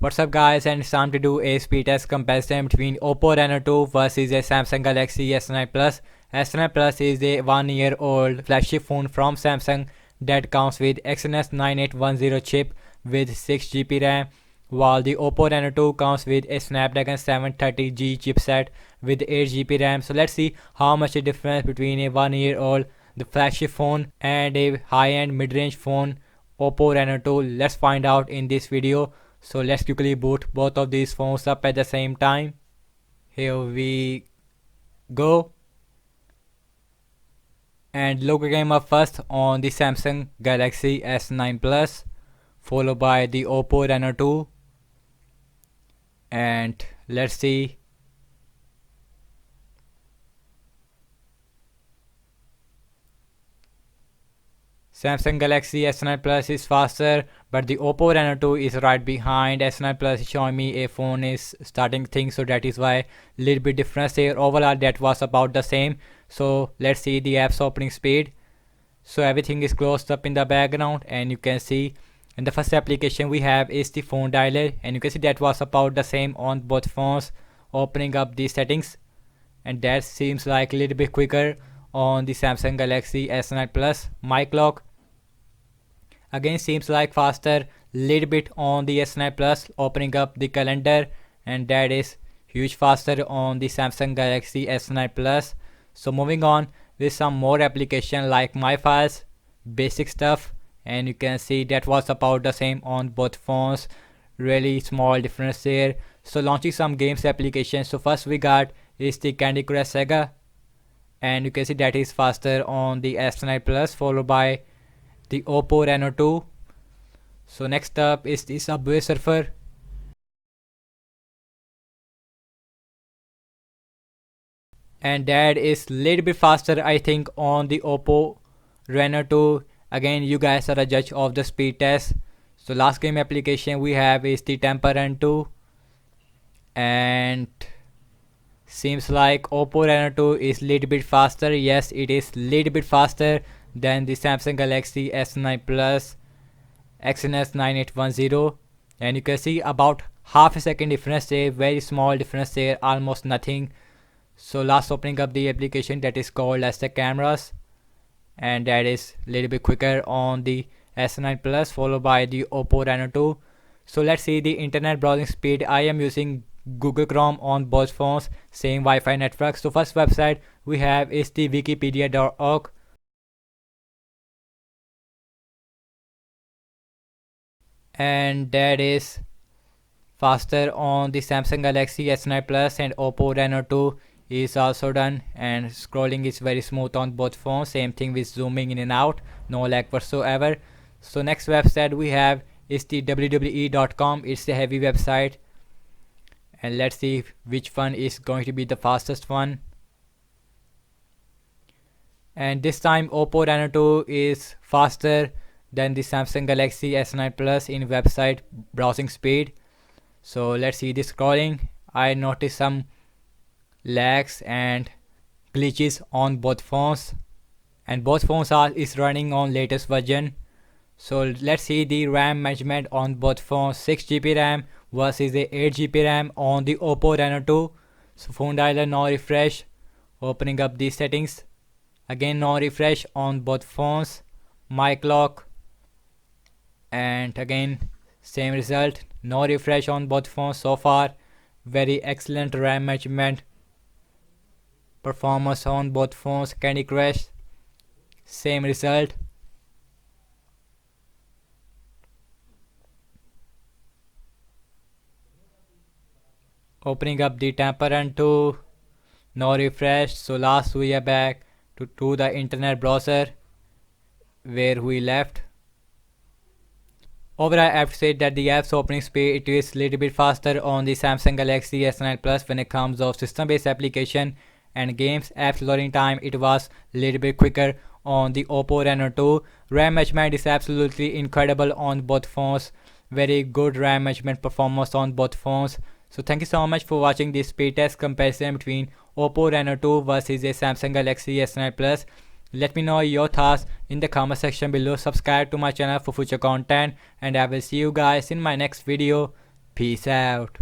What's up guys, and it's time to do a speed test comparison between Oppo Reno 2 versus a Samsung Galaxy S9 Plus. S9 Plus is a 1-year-old flagship phone from Samsung that comes with Exynos 9810 chip with 6GB RAM, while the Oppo Reno 2 comes with a Snapdragon 730G chipset with 8GB RAM. So let's see how much a difference between a 1-year-old the flagship phone and a high-end mid-range phone Oppo Reno 2. Let's find out in this video. So let's quickly boot both of these phones up at the same time. Here we go. And logo came up first on the Samsung Galaxy S9 Plus, followed by the Oppo Reno 2. And let's see. Samsung Galaxy S9 Plus is faster, but the Oppo Reno 2 is right behind. S9 Plus is showing me a phone is starting things, so that is why little bit difference here. Overall that was about the same. So let's see the app's opening speed. So everything is closed up in the background, and you can see in the first application we have is the phone dialer, and you can see that was about the same on both phones. Opening up the settings, and that seems like a little bit quicker on the Samsung Galaxy S9 Plus. Mic lock again seems like faster little bit on the S9 Plus. Opening up the calendar, and that is huge faster on the Samsung Galaxy S9 Plus. So moving on with some more application like My Files, basic stuff, and you can see that was about the same on both phones. Really small difference there. So launching some games applications. So first we got is the Candy Crush Saga, and you can see that is faster on the S9 Plus, followed by the Oppo Reno 2. So next up is the Subway Surfer, and that is little bit faster I think on the Oppo Reno 2. Again, you guys are a judge of the speed test. So last game application we have is the Temple Run 2, and seems like Oppo Reno 2 is little bit faster. Yes, it is little bit faster than the Samsung Galaxy S9 Plus Exynos 9810, and you can see about half a second difference there. Very small difference there, almost nothing. So last opening up the application that is called as the cameras, and that is a little bit quicker on the S9 Plus, followed by the Oppo Reno 2. So let's see the internet browsing speed. I am using Google Chrome on both phones, same Wi-Fi network. So first website we have is the wikipedia.org, and that is faster on the Samsung Galaxy S9 Plus, and Oppo Reno 2 is also done, and scrolling is very smooth on both phones. Same thing with zooming in and out, no lag whatsoever. So next website we have is the wwe.com. It's a heavy website, and let's see which one is going to be the fastest one. And this time Oppo Reno 2 is faster than the Samsung Galaxy S9 Plus in website browsing speed. So let's see the scrolling. I noticed some lags and glitches on both phones, and both phones is running on latest version. So let's see the RAM management on both phones. 6GB RAM versus a 8GB RAM on the Oppo Reno 2. So phone dialer, no refresh. Opening up these settings, again no refresh on both phones. Mic lock, and again same result, no refresh on both phones. So far very excellent RAM management performance on both phones. Candy Crush, same result. Opening up the Temple Run 2, no refresh. So last we are back to the internet browser where we left. Overall, I have to say that the app's opening speed it is little bit faster on the Samsung Galaxy S9 Plus when it comes of system-based application and games. Apps loading time it was little bit quicker on the Oppo Reno 2. RAM management is absolutely incredible on both phones. Very good RAM management performance on both phones. So thank you so much for watching this speed test comparison between Oppo Reno 2 versus a Samsung Galaxy S9 Plus. Let me know your thoughts in the comment section below. Subscribe to my channel for future content, and I will see you guys in my next video. Peace out.